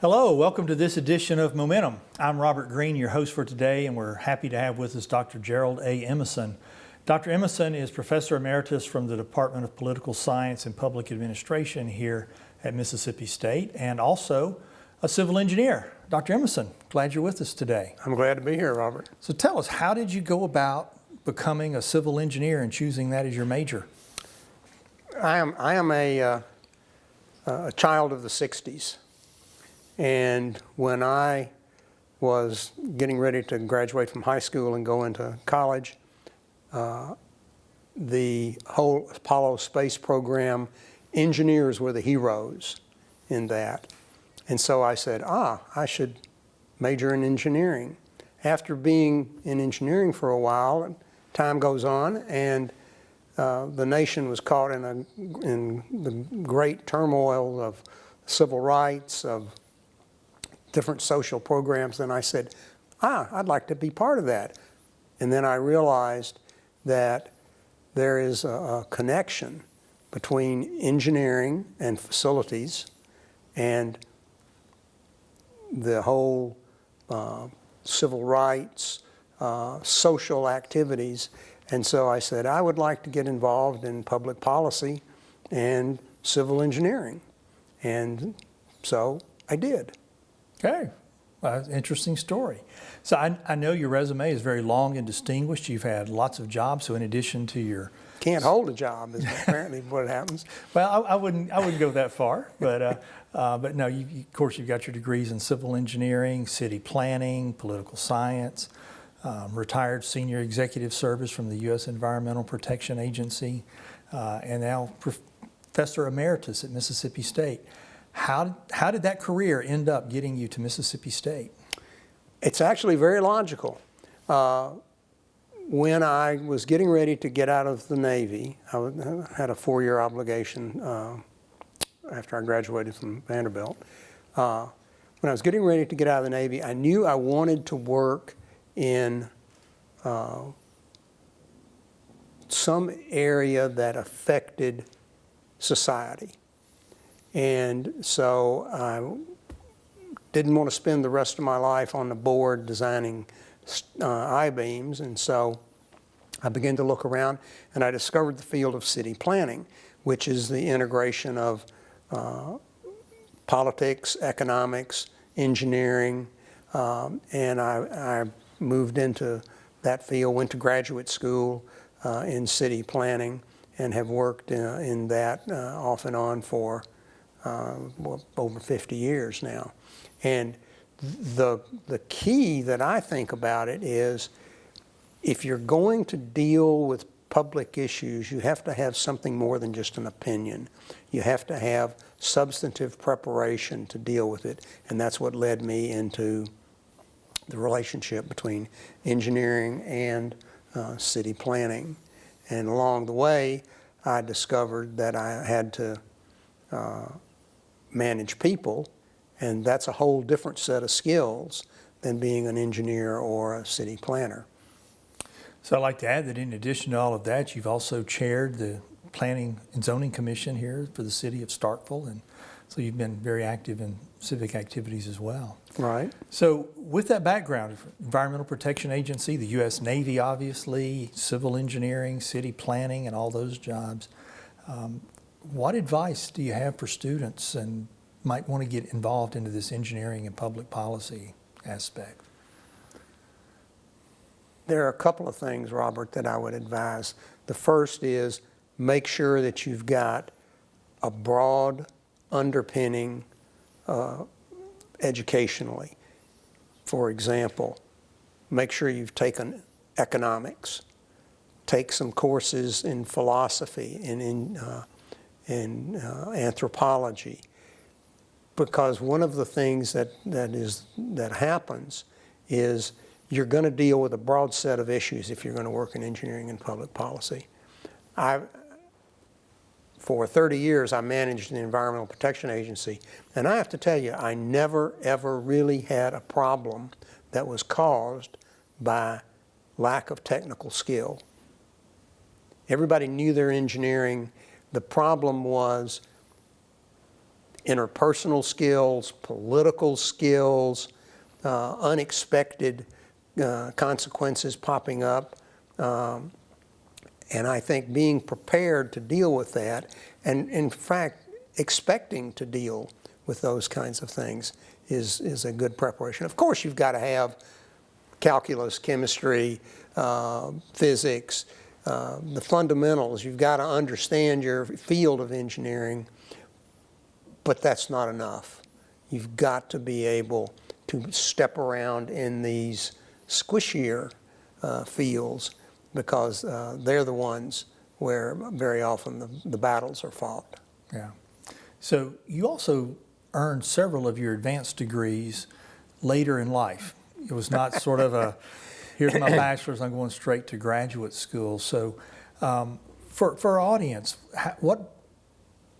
Hello, welcome to this edition of Momentum. I'm Robert Green, your host for today, and we're happy to have with us Dr. Gerald A. Emison. Dr. Emison is Professor Emeritus from the Department of Political Science and Public Administration here at Mississippi State, and also a civil engineer. Dr. Emison, glad you're with us today. I'm glad to be here, Robert. So tell us, how did you go about becoming a civil engineer and choosing that as your major? I am a child of the 60s. And when I was getting ready to graduate from high school and go into college, the whole Apollo space program, engineers were the heroes in that. And so I said, I should major in engineering. After being in engineering for a while, time goes on, and the nation was caught in the great turmoil of civil rights, of different social programs, and I said, I'd like to be part of that. And then I realized that there is a connection between engineering and facilities and the whole civil rights, social activities. And so I said, I would like to get involved in public policy and civil engineering. And so I did. Okay, well, interesting story. So I know your resume is very long and distinguished. You've had lots of jobs, so in addition to your... Can't hold a job is apparently what happens. Well, I wouldn't go that far, but no, of course you've got your degrees in civil engineering, city planning, political science, retired senior executive service from the U.S. Environmental Protection Agency, and now Professor Emeritus at Mississippi State. How did that career end up getting you to Mississippi State? It's actually very logical. When I was getting ready to get out of the Navy, I had a 4-year obligation after I graduated from Vanderbilt. When I was getting ready to get out of the Navy, I knew I wanted to work in some area that affected society. And so I didn't want to spend the rest of my life on the board designing I-beams, and so I began to look around, and I discovered the field of city planning, which is the integration of politics, economics, engineering, and I moved into that field, went to graduate school in city planning, and have worked in that off and on for over 50 years now. And the key that I think about it is, if you're going to deal with public issues, you have to have something more than just an opinion. You have to have substantive preparation to deal with it, and that's what led me into the relationship between engineering and city planning. And along the way, I discovered that I had to manage people, and that's a whole different set of skills than being an engineer or a city planner. So I'd like to add that in addition to all of that, you've also chaired the Planning and Zoning Commission here for the city of Starkville, and so you've been very active in civic activities as well. Right. So with that background, Environmental Protection Agency, the U.S. Navy obviously, civil engineering, city planning, and all those jobs, what advice do you have for students and might want to get involved into this engineering and public policy aspect? There are a couple of things, Robert, that I would advise. The first is, make sure that you've got a broad underpinning educationally. For example, make sure you've taken economics. Take some courses in philosophy and in anthropology, because one of the things that happens is you're going to deal with a broad set of issues if you're going to work in engineering and public policy. For 30 years, I managed the Environmental Protection Agency, and I have to tell you, I never, ever really had a problem that was caused by lack of technical skill. Everybody knew their engineering. The problem was interpersonal skills, political skills, unexpected consequences popping up. And I think being prepared to deal with that, and in fact, expecting to deal with those kinds of things is a good preparation. Of course, you've got to have calculus, chemistry, physics, the fundamentals. You've got to understand your field of engineering, but that's not enough. You've got to be able to step around in these squishier fields, because they're the ones where very often the battles are fought. Yeah. So you also earned several of your advanced degrees later in life. It was not sort of a, here's my bachelor's, I'm going straight to graduate school. So for our audience, what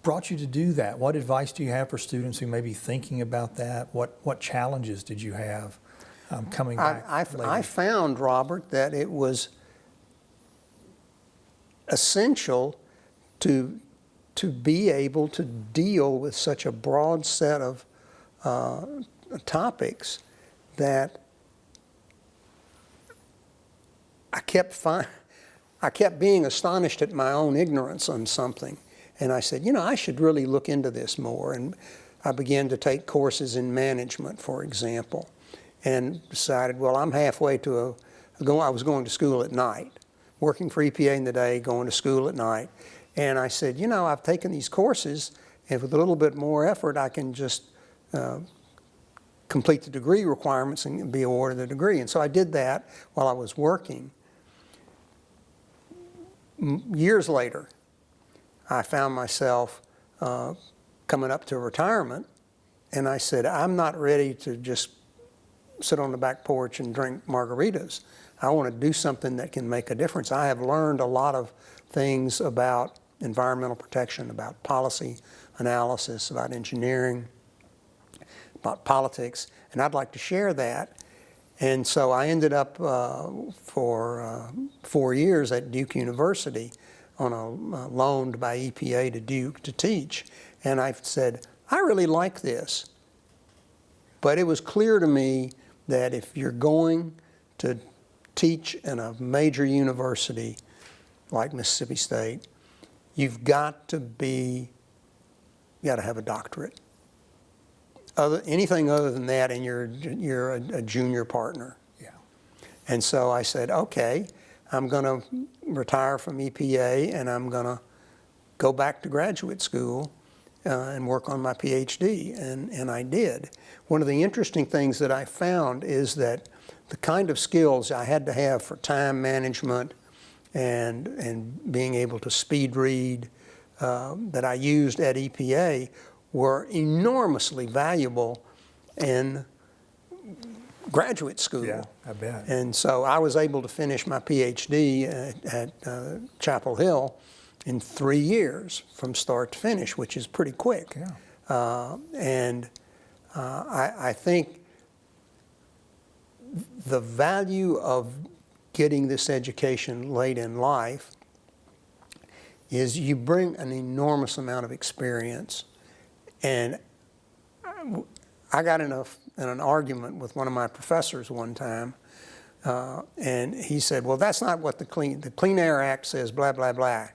brought you to do that? What advice do you have for students who may be thinking about that? What challenges did you have coming back later? I found, Robert, that it was essential to be able to deal with such a broad set of topics that I kept being astonished at my own ignorance on something. And I said, I should really look into this more. And I began to take courses in management, for example, and decided, well, I'm halfway to I was going to school at night, working for EPA in the day, going to school at night. And I said, I've taken these courses, and with a little bit more effort, I can just complete the degree requirements and be awarded a degree. And so I did that while I was working. Years later, I found myself coming up to retirement, and I said, I'm not ready to just sit on the back porch and drink margaritas. I want to do something that can make a difference. I have learned a lot of things about environmental protection, about policy analysis, about engineering, about politics, and I'd like to share that. And so I ended up for 4 years at Duke University on a loaned by EPA to Duke to teach. And I said, I really like this. But it was clear to me that if you're going to teach in a major university like Mississippi State, you've got to have a doctorate. Anything other than that, and you're a junior partner. Yeah. And so I said, okay, I'm going to retire from EPA, and I'm going to go back to graduate school and work on my PhD, and I did. One of the interesting things that I found is that the kind of skills I had to have for time management and being able to speed read that I used at EPA were enormously valuable in graduate school. Yeah, I bet. And so I was able to finish my PhD at Chapel Hill in 3 years from start to finish, which is pretty quick. Yeah. I think the value of getting this education late in life is you bring an enormous amount of experience. And I got in an argument with one of my professors one time, and he said, well, that's not what the Clean Air Act says, blah, blah, blah.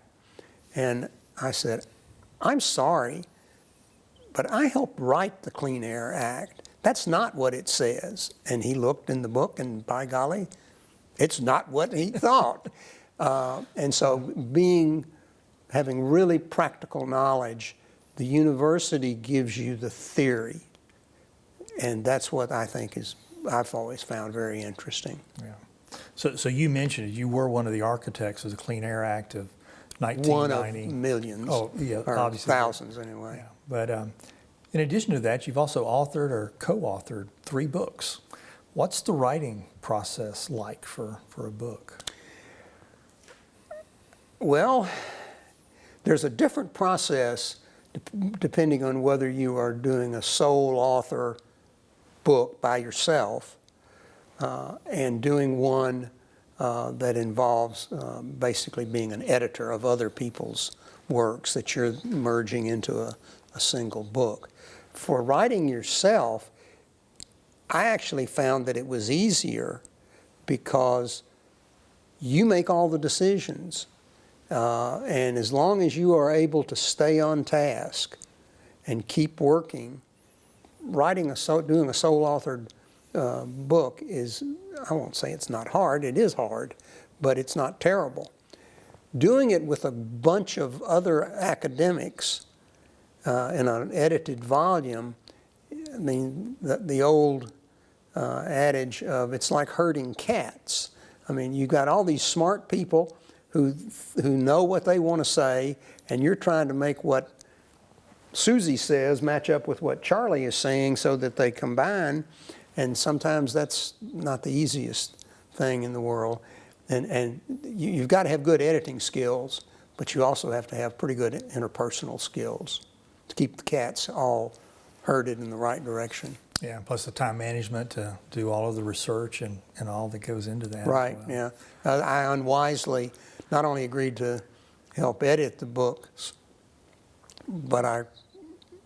And I said, I'm sorry, but I helped write the Clean Air Act. That's not what it says. And he looked in the book, and by golly, it's not what he thought. And so having really practical knowledge, the university gives you the theory. And that's what I think I've always found very interesting. Yeah. So you mentioned it. You were one of the architects of the Clean Air Act of 1990. One of millions. Oh, yeah, or obviously. Thousands, anyway. Yeah. But in addition to that, you've also authored or co-authored 3 books. What's the writing process like for a book? Well, there's a different process depending on whether you are doing a sole author book by yourself and doing one that involves basically being an editor of other people's works that you're merging into a single book. For writing yourself, I actually found that it was easier because you make all the decisions. And as long as you are able to stay on task and keep working, doing a sole-authored book is, I won't say it's not hard, it is hard, but it's not terrible. Doing it with a bunch of other academics in an edited volume, I mean, the old adage of it's like herding cats. I mean, you've got all these smart people who know what they want to say, and you're trying to make what Susie says match up with what Charlie is saying so that they combine, and sometimes that's not the easiest thing in the world. And you've got to have good editing skills, but you also have to have pretty good interpersonal skills to keep the cats all herded in the right direction. Yeah, plus the time management to do all of the research and all that goes into that. Right, yeah. I unwisely not only agreed to help edit the books, but I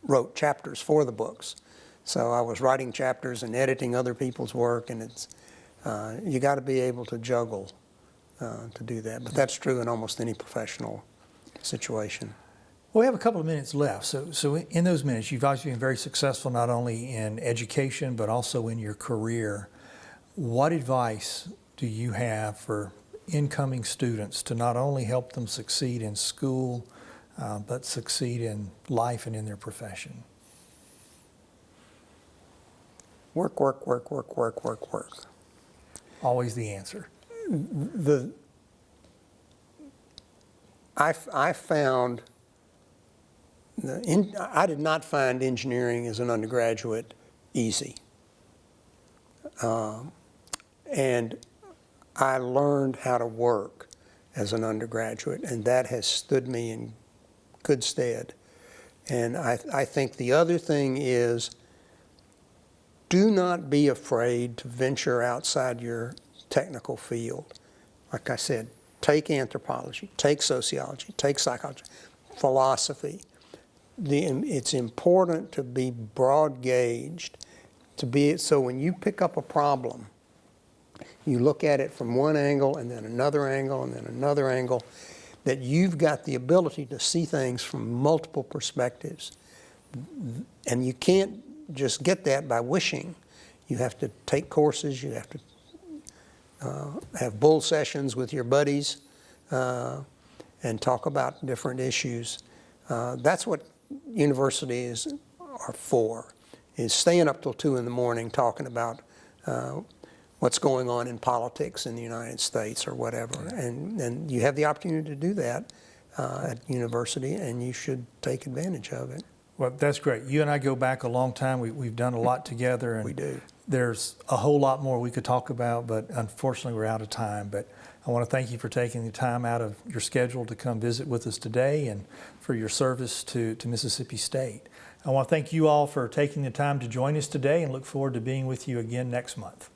wrote chapters for the books. So I was writing chapters and editing other people's work, and it's you got to be able to juggle to do that. But that's true in almost any professional situation. Well, we have a couple of minutes left. So in those minutes, you've obviously been very successful not only in education, but also in your career. What advice do you have for incoming students to not only help them succeed in school, but succeed in life and in their profession? Work, work, work, work, work, work, work. Always the answer. I found, I did not find engineering as an undergraduate easy. And I learned how to work as an undergraduate, and that has stood me in good stead. And I think the other thing is, do not be afraid to venture outside your technical field. Like I said, take anthropology, take sociology, take psychology, philosophy. It's important to be broad-gauged, so when you pick up a problem, you look at it from one angle and then another angle and then another angle, that you've got the ability to see things from multiple perspectives. And you can't just get that by wishing. You have to take courses, you have to have bull sessions with your buddies and talk about different issues. That's what universities are for, is staying up till 2 in the morning talking about what's going on in politics in the United States or whatever. And you have the opportunity to do that at university, and you should take advantage of it. Well, that's great. You and I go back a long time. We've done a lot together. And we do. There's a whole lot more we could talk about, but unfortunately we're out of time. But I want to thank you for taking the time out of your schedule to come visit with us today and for your service to Mississippi State. I want to thank you all for taking the time to join us today and look forward to being with you again next month.